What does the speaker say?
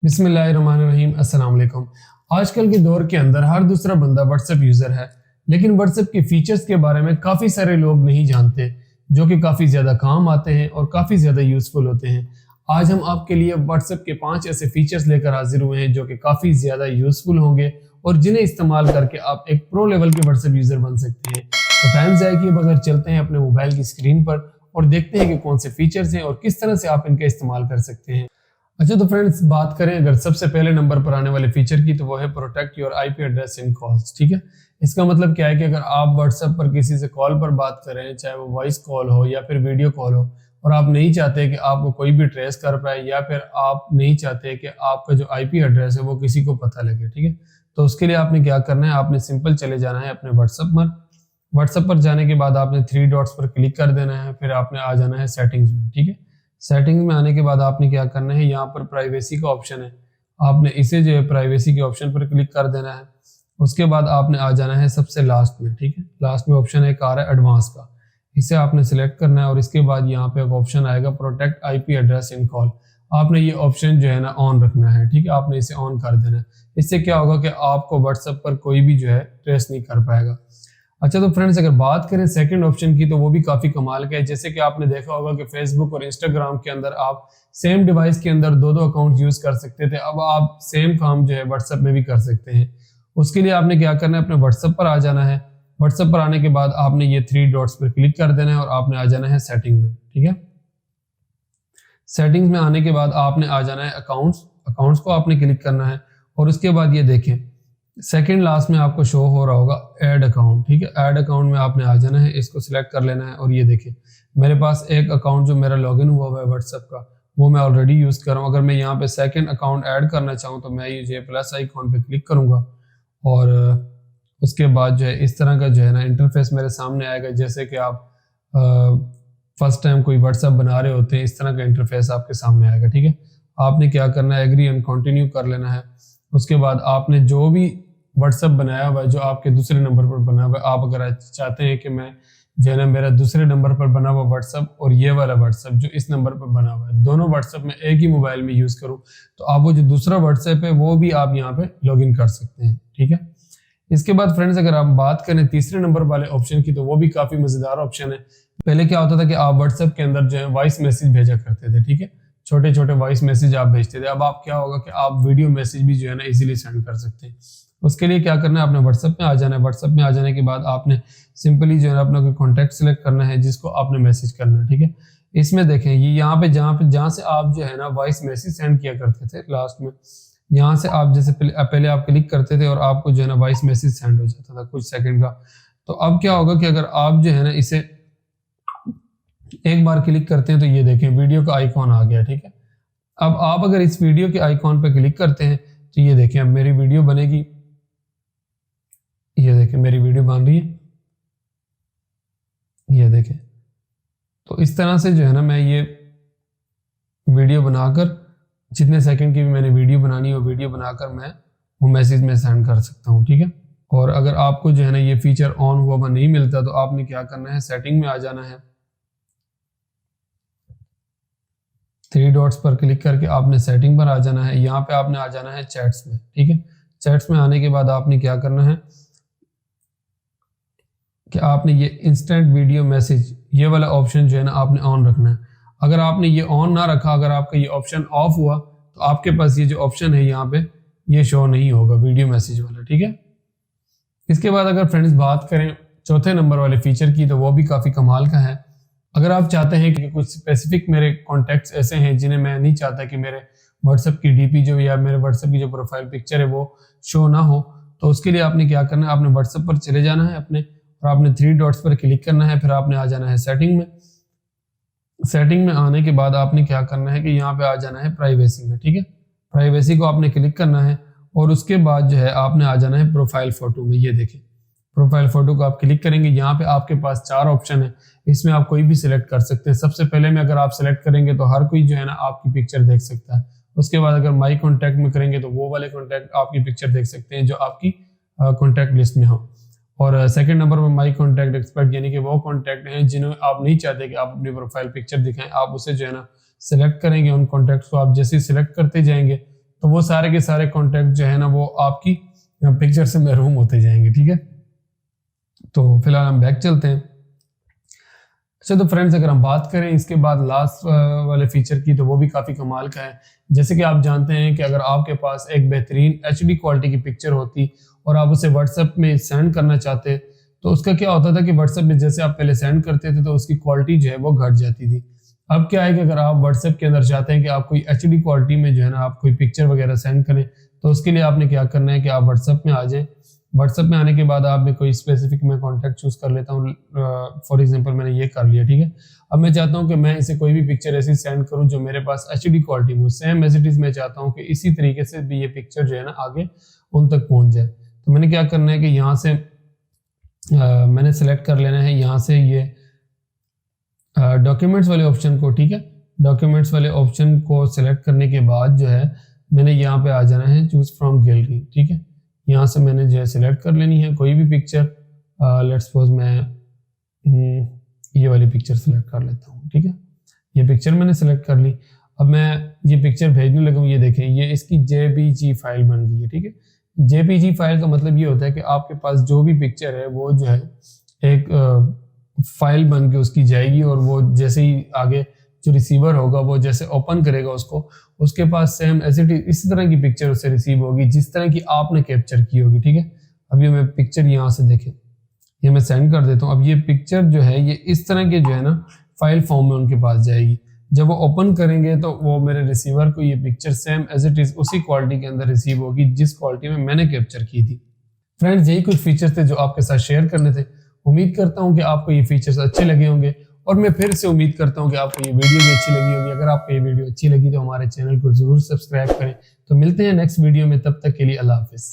बिस्मिल्लाहिर्रहमानिर्रहीम अस्सलाम वालेकुम। आजकल के दौर के अंदर हर दूसरा बंदा व्हाट्सएप यूज़र है, लेकिन व्हाट्सएप के फीचर्स के बारे में काफ़ी सारे लोग नहीं जानते, जो कि काफ़ी ज़्यादा काम आते हैं और काफ़ी ज़्यादा यूज़फुल होते हैं। आज हम आपके लिए व्हाट्सएप के 5 ऐसे फीचर्स लेकर हाजिर हुए हैं जो कि काफ़ी ज़्यादा यूज़फुल होंगे और जिन्हें इस्तेमाल करके आप एक प्रो लेवल के व्हाट्सएप यूज़र बन सकते हैं। तो टाइम ज़ाया किए बगैर चलते हैं अपने मोबाइल की स्क्रीन पर और देखते हैं कि कौन से फीचर्स हैं और किस तरह से आप इनका इस्तेमाल कर सकते हैं। अच्छा, तो फ्रेंड्स बात करें अगर सबसे पहले नंबर पर आने वाले फीचर की, तो वो है protect your IP address in calls. ठीक है, इसका मतलब क्या है कि अगर आप व्हाट्सएप पर किसी से कॉल पर बात कर रहे हैं, चाहे वो वॉइस कॉल हो या फिर वीडियो कॉल हो, और आप नहीं चाहते कि आपको कोई भी ट्रेस कर पाए या फिर आप नहीं चाहते कि आपका जो आईपी एड्रेस है वो किसी को पता लगे, ठीक है, तो उसके लिए आपने क्या करना है, आपने सिंपल चले जाना है अपने व्हाट्सएप पर जाने के बाद आपने 3 डॉट्स पर क्लिक कर देना है, फिर आपने आ जाना है सेटिंग्स में। ठीक है, सेटिंग में आने के बाद आपने क्या करना है, यहाँ पर प्राइवेसी का ऑप्शन है, आपने इसे जो है प्राइवेसी के ऑप्शन पर क्लिक कर देना है। उसके बाद आपने आ जाना है सबसे लास्ट में। ठीक है, लास्ट में ऑप्शन एक आ रहा है एडवांस का, इसे आपने सिलेक्ट करना है और इसके बाद यहाँ पे एक ऑप्शन आएगा protect IP address in call. आपने ये ऑप्शन जो है ना ऑन रखना है। ठीक है, आपने इसे ऑन कर देना है। इससे क्या होगा कि आपको व्हाट्सएप पर कोई भी जो है ट्रेस नहीं कर पाएगा। अच्छा, तो फ्रेंड्स अगर बात करें सेकंड ऑप्शन की, तो वो भी काफ़ी कमाल का है। जैसे कि आपने देखा होगा कि फेसबुक और इंस्टाग्राम के अंदर आप सेम डिवाइस के अंदर दो दो अकाउंट यूज़ कर सकते थे, अब आप सेम काम जो है व्हाट्सएप में भी कर सकते हैं। उसके लिए आपने क्या करना है, अपने व्हाट्सएप पर आ जाना है। व्हाट्सएप पर आने के बाद आपने ये 3 डॉट्स पर क्लिक कर देना है और आपने आ जाना है सेटिंग में। ठीक है, सेटिंग्स में आने के बाद आपने आ जाना है अकाउंट्स को आपने क्लिक करना है और उसके बाद ये देखें सेकंड लास्ट में आपको शो हो रहा होगा ऐड अकाउंट। ठीक है, ऐड अकाउंट में आपने आ जाना है, इसको सिलेक्ट कर लेना है और ये देखिए मेरे पास एक अकाउंट जो मेरा लॉगिन हुआ हुआ है व्हाट्सएप का, वो मैं ऑलरेडी यूज़ कर रहा हूँ। अगर मैं यहाँ पे सेकंड अकाउंट ऐड करना चाहूँ तो मैं ये प्लस आइकॉन पे क्लिक करूँगा और उसके बाद जो है इस तरह का जो है ना इंटरफेस मेरे सामने आएगा। जैसे कि आप फर्स्ट टाइम कोई व्हाट्सएप बना रहे होते हैं, इस तरह का इंटरफेस आपके सामने आएगा। ठीक है, आपने क्या करना है, एग्री एंड कंटिन्यू कर लेना है। उसके बाद आपने जो भी व्हाट्सएप बनाया हुआ है, जो आपके दूसरे नंबर पर बना हुआ है, आप अगर चाहते हैं कि मैं जो है ना मेरा दूसरे नंबर पर बना हुआ व्हाट्सएप और ये वाला व्हाट्सएप जो इस नंबर पर बना हुआ है, दोनों व्हाट्सएप में एक ही मोबाइल में यूज़ करूँ, तो आप वो जो दूसरा व्हाट्सएप है वो भी आप यहाँ पे लॉगिन कर सकते हैं। ठीक है, इसके बाद फ्रेंड्स अगर आप बात करें तीसरे नंबर वाले ऑप्शन की, तो वो भी काफ़ी मज़ेदार ऑप्शन है। पहले क्या होता था कि आप व्हाट्सएप के अंदर जो है वॉइस मैसेज भेजा करते थे। ठीक है, छोटे छोटे वॉइस मैसेज आप भेजते थे। अब आप क्या होगा कि आप वीडियो मैसेज भी जो है ना इजीली सेंड कर सकते हैं। उसके लिए क्या करना है, आपने व्हाट्सएप में आ जाना है। व्हाट्सएप में आ जाने के बाद आपने सिंपली जो है अपना कोई कॉन्टैक्ट सेलेक्ट करना है जिसको आपने मैसेज करना है। ठीक है, इसमें देखें ये यहाँ पे जहाँ से आप जो है ना वॉइस मैसेज सेंड किया करते थे लास्ट में, यहाँ से आप जैसे पहले आप क्लिक करते थे और आपको जो है ना वॉइस मैसेज सेंड हो जाता था कुछ सेकंड का। तो अब क्या होगा कि अगर आप जो है ना इसे एक बार क्लिक करते हैं तो ये देखें वीडियो का आइकॉन आ गया। ठीक है, अब आप अगर इस वीडियो के आइकॉन पर क्लिक करते हैं तो ये देखें अब मेरी वीडियो बनेगी। ये देखें मेरी वीडियो बन रही है, ये देखें। तो इस तरह से जो है ना मैं ये वीडियो बनाकर जितने सेकंड की भी मैंने वीडियो बनानी हो, वीडियो बनाकर मैं वो मैसेज में सेंड कर सकता हूँ। ठीक है, और अगर आपको जो है ना ये फीचर ऑन हुआ नहीं मिलता तो आपने क्या करना है, सेटिंग में आ जाना है, 3 डॉट्स पर क्लिक करके आपने सेटिंग पर आ जाना है। यहाँ पे आपने आ जाना है चैट्स में। ठीक है, चैट्स में आने के बाद आपने क्या करना है कि आपने ये इंस्टेंट वीडियो मैसेज ये वाला ऑप्शन जो है ना आपने ऑन रखना है। अगर आपने ये ऑन ना रखा, अगर आपका ये ऑप्शन ऑफ हुआ तो आपके पास ये जो ऑप्शन है यहाँ पे ये शो नहीं होगा वीडियो मैसेज वाला। ठीक है, इसके बाद अगर फ्रेंड्स बात करें चौथे नंबर वाले फीचर की, तो वो भी काफ़ी कमाल का है। अगर आप चाहते हैं कि कुछ स्पेसिफिक मेरे कॉन्टैक्ट्स ऐसे हैं जिन्हें मैं नहीं चाहता कि मेरे व्हाट्सएप की डीपी जो या मेरे व्हाट्सएप की जो प्रोफाइल पिक्चर है वो शो ना हो, तो उसके लिए आपने क्या करना है, आपने व्हाट्सएप पर चले जाना है अपने और आपने 3 डॉट्स पर क्लिक करना है, फिर आपने आ जाना है सेटिंग में। सेटिंग में आने के बाद आपने क्या करना है कि यहाँ पे आ जाना है प्राइवेसी में। ठीक है, प्राइवेसी को आपने क्लिक करना है और उसके बाद जो है आपने आ जाना है प्रोफाइल फोटो में। ये देखें प्रोफाइल फोटो को आप क्लिक करेंगे, यहाँ पे आपके पास 4 ऑप्शन है, इसमें आप कोई भी सिलेक्ट कर सकते हैं। सबसे पहले में अगर आप सिलेक्ट करेंगे तो हर कोई जो है ना आपकी पिक्चर देख सकता है। उसके बाद अगर माई कॉन्टैक्ट में करेंगे तो वो वाले कॉन्टैक्ट आपकी पिक्चर देख सकते हैं जो आपकी कॉन्टैक्ट लिस्ट में हो। और सेकंड नंबर पर माई कॉन्टैक्ट एक्सपर्ट, यानी कि वो कॉन्टैक्ट हैं जिन्हें आप नहीं चाहते कि आप अपनी प्रोफाइल पिक्चर दिखाएं, आप उसे जो है ना सिलेक्ट करेंगे। उन कॉन्टैक्ट्स को आप जैसे ही सिलेक्ट करते जाएंगे तो वो सारे के सारे कॉन्टैक्ट जो है ना वो आपकी पिक्चर से महरूम होते जाएंगे। ठीक है, तो फिलहाल हम बैक चलते हैं। अच्छा, तो फ्रेंड्स अगर हम बात करें इसके बाद लास्ट वाले फीचर की, तो वो भी काफ़ी कमाल का है। जैसे कि आप जानते हैं कि अगर आपके पास एक बेहतरीन HD क्वालिटी की पिक्चर होती और आप उसे व्हाट्सएप में सेंड करना चाहते, तो उसका क्या होता था कि व्हाट्सएप में जैसे आप पहले सेंड करते थे तो उसकी क्वालिटी जो है वो घट जाती थी। अब क्या है कि अगर आप व्हाट्सएप के अंदर चाहते हैं कि आप कोई HD क्वालिटी में जो है ना आप कोई पिक्चर वगैरह सेंड करें, तो उसके लिए आपने क्या करना है कि आप व्हाट्सएप में आ जाएं। व्हाट्सएप में आने के बाद आपने कोई स्पेसिफिक मैं कॉन्टैक्ट चूज कर लेता हूँ। फॉर एग्जांपल मैंने ये कर लिया। ठीक है, अब मैं चाहता हूँ कि मैं इसे कोई भी पिक्चर ऐसी सेंड करूँ जो मेरे पास HD क्वालिटी में, सेम एज इट इज मैं चाहता हूँ कि इसी तरीके से भी ये पिक्चर जो है ना आगे उन तक पहुँच जाए। तो मैंने क्या करना है कि यहाँ से मैंने सेलेक्ट कर लेना है यहाँ से ये डॉक्यूमेंट्स वाले ऑप्शन को। ठीक है, डॉक्यूमेंट्स वाले ऑप्शन को सिलेक्ट करने के बाद जो है मैंने यहाँ पे आ जाना है चूज फ्रॉम गैलरी। ठीक है, यहाँ से मैंने जो है सिलेक्ट कर लेनी है कोई भी पिक्चर। लेट्स सपोज मैं ये वाली पिक्चर सिलेक्ट कर लेता हूँ। ठीक है, ये पिक्चर मैंने सिलेक्ट कर ली। अब मैं ये पिक्चर भेजने लगा हूँ। ये देखें, ये इसकी JPG फाइल बन गई है। ठीक है, JPG फाइल का मतलब ये होता है कि आपके पास जो भी पिक्चर है वो जो है एक फाइल बन के उसकी जाएगी, और वो जैसे ही आगे जो रिसीवर होगा वो जैसे ओपन करेगा उसको, उसके पास सेम एज इट इज इसी तरह की पिक्चर उससे रिसीव होगी जिस तरह की आपने कैप्चर की होगी। ठीक है, अब ये मैं पिक्चर यहाँ से देखें, ये मैं सेंड कर देता हूँ। अब ये पिक्चर जो है ये इस तरह के जो है ना फाइल फॉर्म में उनके पास जाएगी। जब वो ओपन करेंगे तो वो मेरे रिसीवर को ये picture same as it is उसी क्वालिटी के अंदर रिसीव होगी जिस क्वालिटी में मैंने कैप्चर की थी। फ्रेंड्स, यही कुछ फीचर्स थे जो आपके साथ शेयर करने थे। उम्मीद करता हूँ कि आपको ये फीचर्स अच्छे लगे होंगे, और मैं फिर से उम्मीद करता हूँ कि आपको ये वीडियो भी अच्छी लगी होगी। अगर आपको ये वीडियो अच्छी लगी तो हमारे चैनल को जरूर सब्सक्राइब करें। तो मिलते हैं नेक्स्ट वीडियो में, तब तक के लिए अल्लाह हाफिज।